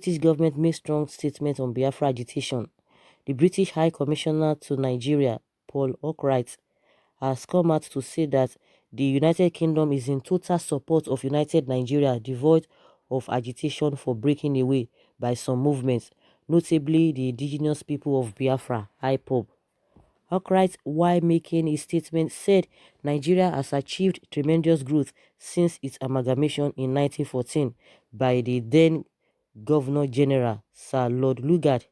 British government made strong statements on Biafra agitation. The British High Commissioner to Nigeria, Paul Oakwright, has come out to say that the United Kingdom is in total support of United Nigeria, devoid of agitation for breaking away by some movements, notably the indigenous people of Biafra, IPOB. Oakwright, while making his statement, said Nigeria has achieved tremendous growth since its amalgamation in 1914 by the then Governor General, Sir Lord Lugard.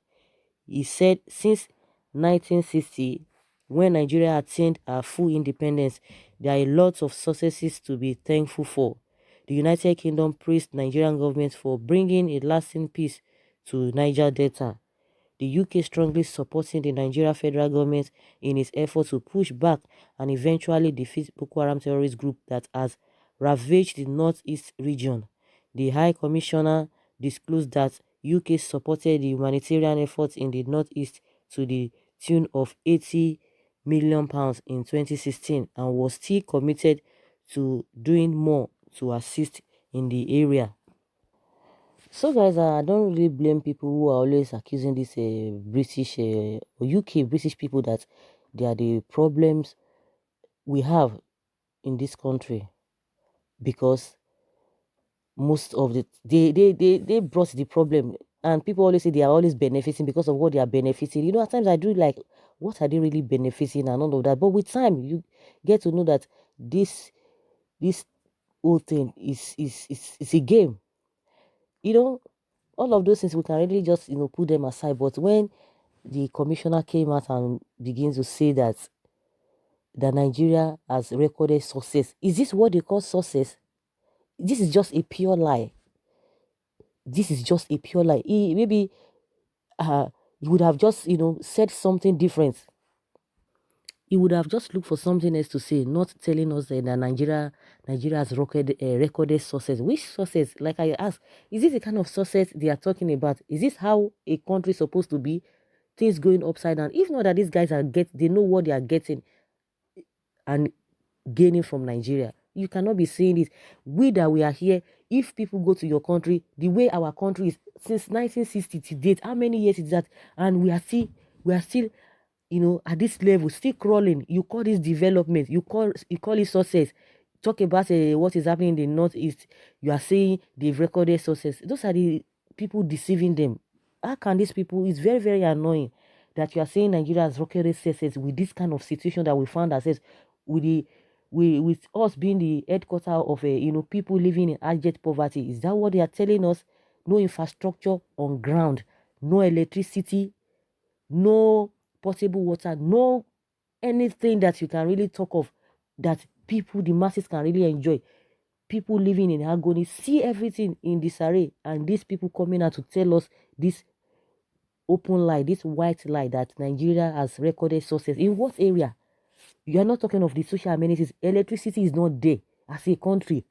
He said since 1960, when Nigeria attained her full independence, there are lots of successes to be thankful for. The United Kingdom praised Nigerian government for bringing a lasting peace to Niger Delta. The UK strongly supporting the Nigeria federal government in its effort to push back and eventually defeat Boko Haram terrorist group that has ravaged the northeast region. The High Commissioner disclosed that UK supported the humanitarian efforts in the northeast to the tune of £80 million in 2016 and was still committed to doing more to assist in the area. So guys, I don't really blame people who are always accusing this British or UK British people that they are the problems we have in this country, because most of they brought the problem, and people always say they are always benefiting because of what they are benefiting. You know, at times I do like, what are they really benefiting and all of that, but with time you get to know that this whole thing is a game. You know, all of those things we can really just, you know, put them aside. But when the commissioner came out and begins to say that Nigeria has recorded success, is this what they call success? This is just a pure lie. This is just a pure lie. Maybe he would have just, you know, said something different. He would have just looked for something else to say, not telling us that Nigeria has recorded success. Which success? Like I asked, is this the kind of success they are talking about? Is this how a country is supposed to be? Things going upside down. If not that these guys they know what they are getting and gaining from Nigeria. You cannot be saying this. We are here. If people go to your country, the way our country is since 1960 to date, how many years is that? And we are still, you know, at this level, still crawling. You call this development. You call it success. Talk about what is happening in the northeast. You are saying they've recorded success. Those are the people deceiving them. How can these people? It's very, very annoying that you are saying Nigeria has recorded success with this kind of situation that we found ourselves with with us being the headquarters of you know, people living in abject poverty. Is that what they are telling us? No infrastructure on ground, no electricity, no potable water, no anything that you can really talk of that people, the masses, can really enjoy. People living in agony, see everything in disarray, and these people coming out to tell us this open lie, this white lie that Nigeria has recorded success. In what area? You are not talking of the social amenities. Electricity is not there as a country.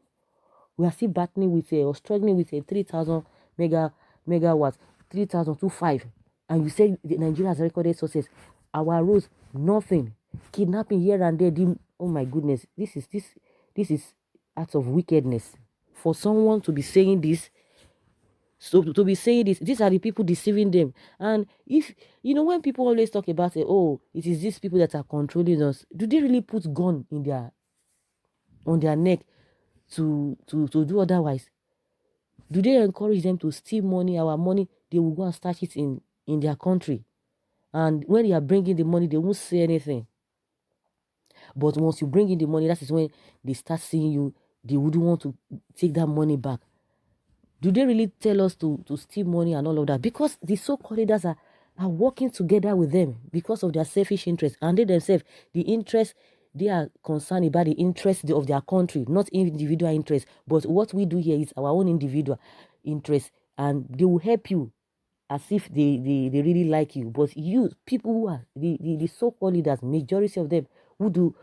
We are still battling with or struggling with a 3,000 megawatts, 3,025, and you say Nigeria has recorded success. Our roads, nothing. Kidnapping here and there. Oh my goodness, this is acts of wickedness. For someone to be saying this, so to be saying this, these are the people deceiving them. And if you know, when people always talk about it, oh, it is these people that are controlling us, do they really put gun in on their neck to do otherwise? Do they encourage them to steal money, our money? They will go and stash it in their country, and when you are bringing the money, they won't say anything. But once you bring in the money, that is when they start seeing you. They wouldn't want to take that money back. Do they really tell us to steal money and all of that? Because the so-called leaders are working together with them because of their selfish interests, and they themselves, the interest, they are concerned about the interest of their country, not individual interest. But what we do here is our own individual interest, and they will help you as if they really like you. But you, people who are the so-called leaders, majority of them who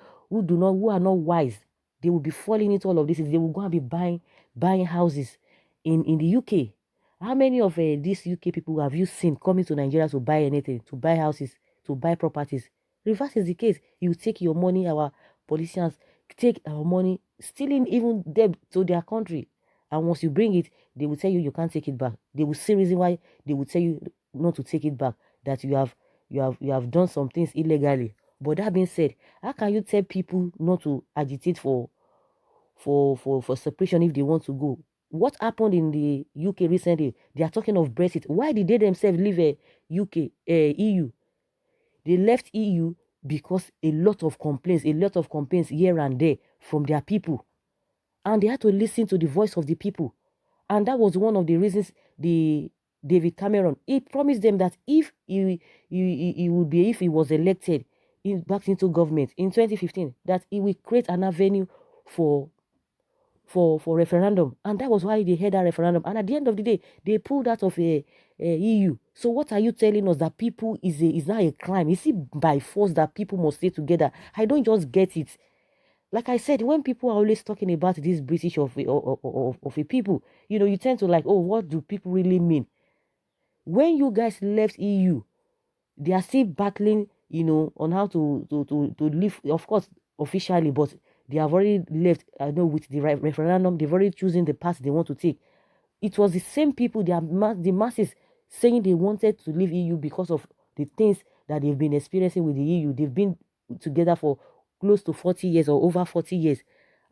are not wise, they will be falling into all of this. They will go and be buying houses in the UK. How many of these UK people have you seen coming to Nigeria to buy anything, to buy houses, to buy properties? Reverse is the case. You take your money, our politicians take our money, stealing even debt to their country. And once you bring it, they will tell you you can't take it back. They will see reason why they will tell you not to take it back, that you have done some things illegally. But that being said, how can you tell people not to agitate for separation if they want to go? What happened in the UK recently? They are talking of Brexit. Why did they themselves leave EU? They left EU because a lot of complaints here and there from their people, and they had to listen to the voice of the people. And that was one of the reasons the David Cameron, he promised them that if if he was elected back into government in 2015, that he will create an avenue for referendum. And that was why they had that referendum. And at the end of the day, they pulled out of a EU. So what are you telling us, that people is now a crime? Is it by force that people must stay together? I don't just get it. Like I said, when people are always talking about this British of a people, you tend to like, oh, what do people really mean? When you guys left EU, they are still battling, on how to live, of course, officially, but they have already left, I know, with the referendum, they've already chosen the path they want to take. It was the same people, the masses, saying they wanted to leave EU because of the things that they've been experiencing with the EU. They've been together for close to 40 years or over 40 years.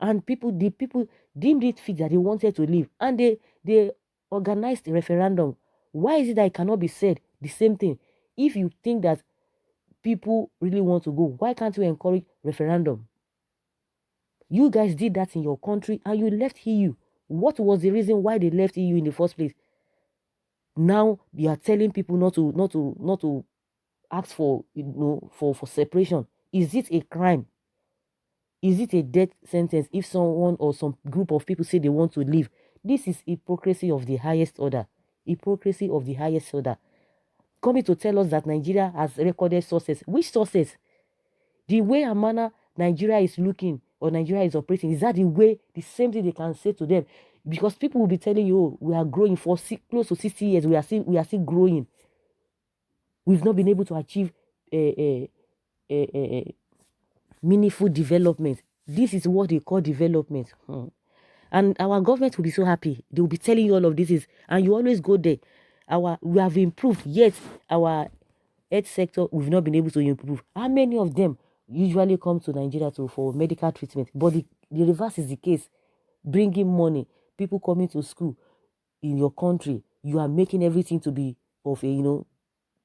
And the people deemed it fit that they wanted to leave. And they organized a referendum. Why is it that it cannot be said the same thing? If you think that people really want to go, why can't you encourage referendum? You guys did that in your country and you left EU. What was the reason why they left EU in the first place? Now you are telling people not to ask for for separation. Is it a crime? Is it a death sentence if someone or some group of people say they want to leave? This is hypocrisy of the highest order. Hypocrisy of the highest order. Coming to tell us that Nigeria has recorded sources. Which sources? The way and manner Nigeria is looking or Nigeria is operating, is that the same thing they can say to them? Because people will be telling you, oh, we are growing for close to 60 years. We are still growing. We've not been able to achieve a meaningful development. This is what they call development. And our government will be so happy. They will be telling you all of this, and you always go there. We have improved, yet our health sector, we've not been able to improve. How many of them usually come to Nigeria for medical treatment? But the reverse is the case. Bringing money, people coming to school in your country, you are making everything to be of a,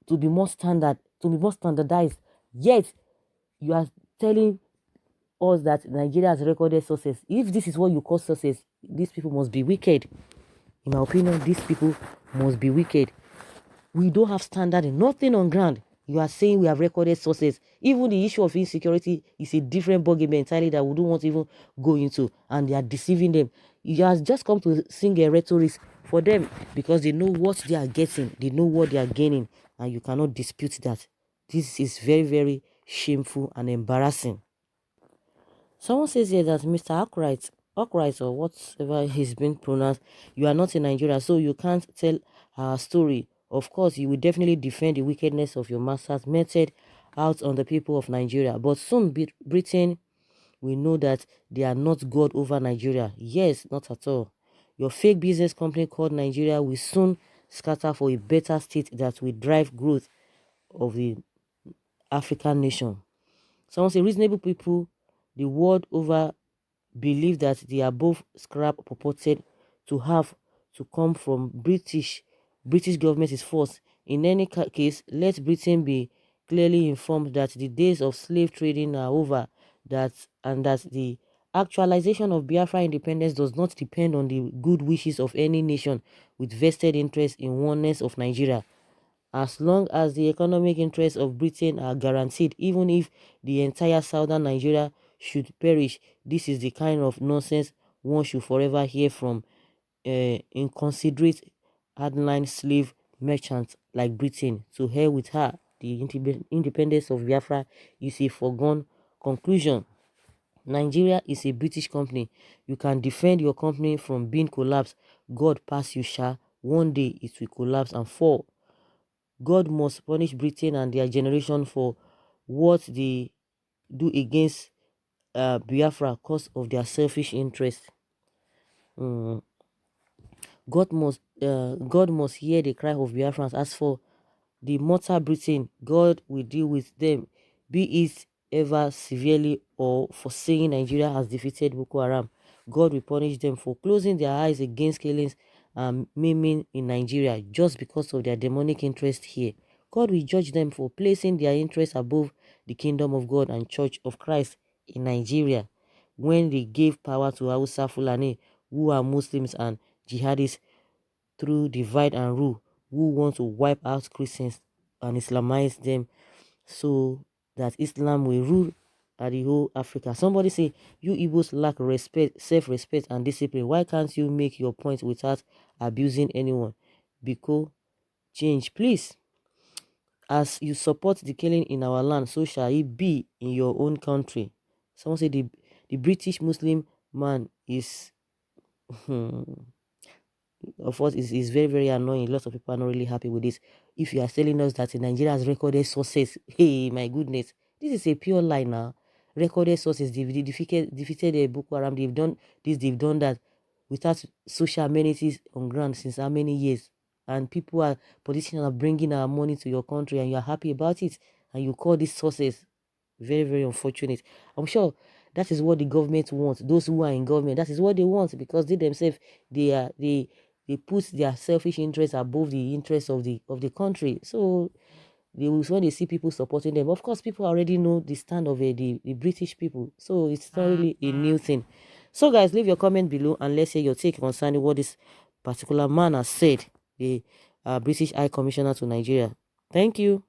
to be more standardized. Yet you are telling us that Nigeria has recorded success. If this is what you call success, these people must be wicked. In my opinion, these people must be wicked. We don't have standard, nothing on ground. You are saying we have recorded sources. Even the issue of insecurity is a different ballgame entirely that we don't want to even go into, and they are deceiving them. You have just come to sing a rhetoric for them because they know what they are getting, they know what they are gaining, and you cannot dispute that. This is very, very shameful and embarrassing. Someone says here that Mr. Arkwright, or whatever he's been pronounced, you are not in Nigeria, so you can't tell our story. Of course, you will definitely defend the wickedness of your master's method out on the people of Nigeria. But soon, Britain will know that they are not God over Nigeria. Yes, not at all. Your fake business company called Nigeria will soon scatter for a better state that will drive growth of the African nation. Someone say reasonable people the world over believe that the above scrap purported to have to come from British government is false. In any case, let Britain be clearly informed that the days of slave trading are over, that the actualization of Biafra independence does not depend on the good wishes of any nation with vested interest in oneness of Nigeria. As long as the economic interests of Britain are guaranteed, even if the entire southern Nigeria should perish, this is the kind of nonsense one should forever hear from inconsiderate hardline slave merchants like Britain. To hell with her. The independence of Biafra is a foregone conclusion. Nigeria is a British company. You can defend your company from being collapsed. God pass you, Sha. One day it will collapse and fall. God must punish Britain and their generation for what they do against Biafra because of their selfish interest. God must hear the cry of Biafrans. As for the mortar Britain, God will deal with them, be it ever severely or for saying Nigeria has defeated Boko Haram. God will punish them for closing their eyes against killings and maiming in Nigeria just because of their demonic interest here. God will judge them for placing their interests above the kingdom of God and Church of Christ in Nigeria when they gave power to Hausa Fulani, who are Muslims and jihadists, through divide and rule, who want to wipe out Christians and Islamize them so that Islam will rule at the whole Africa. Somebody say, you Igbos lack respect, self-respect and discipline. Why can't you make your point without abusing anyone? Because change, please. As you support the killing in our land, so shall it be in your own country. Someone say the British Muslim man is of course is very, very annoying. Lots of people are not really happy with this. If you are telling us that Nigeria has recorded sources, hey, my goodness, this is a pure lie now. Recorded sources, they defeated Boko Haram, they've done this, they've done that, without social amenities on ground since how many years? And politicians are bringing our money to your country and you are happy about it, and you call these sources. Very, very unfortunate. I'm sure that is what the government wants. Those who are in government, that is what they want, because they themselves, they put their selfish interests above the interests of the country. So when they see people supporting them, of course people already know the stand of the British people, so it's not really a new thing. So guys, leave your comment below and let's hear your take concerning what this particular man has said, the British High Commissioner to Nigeria. Thank you.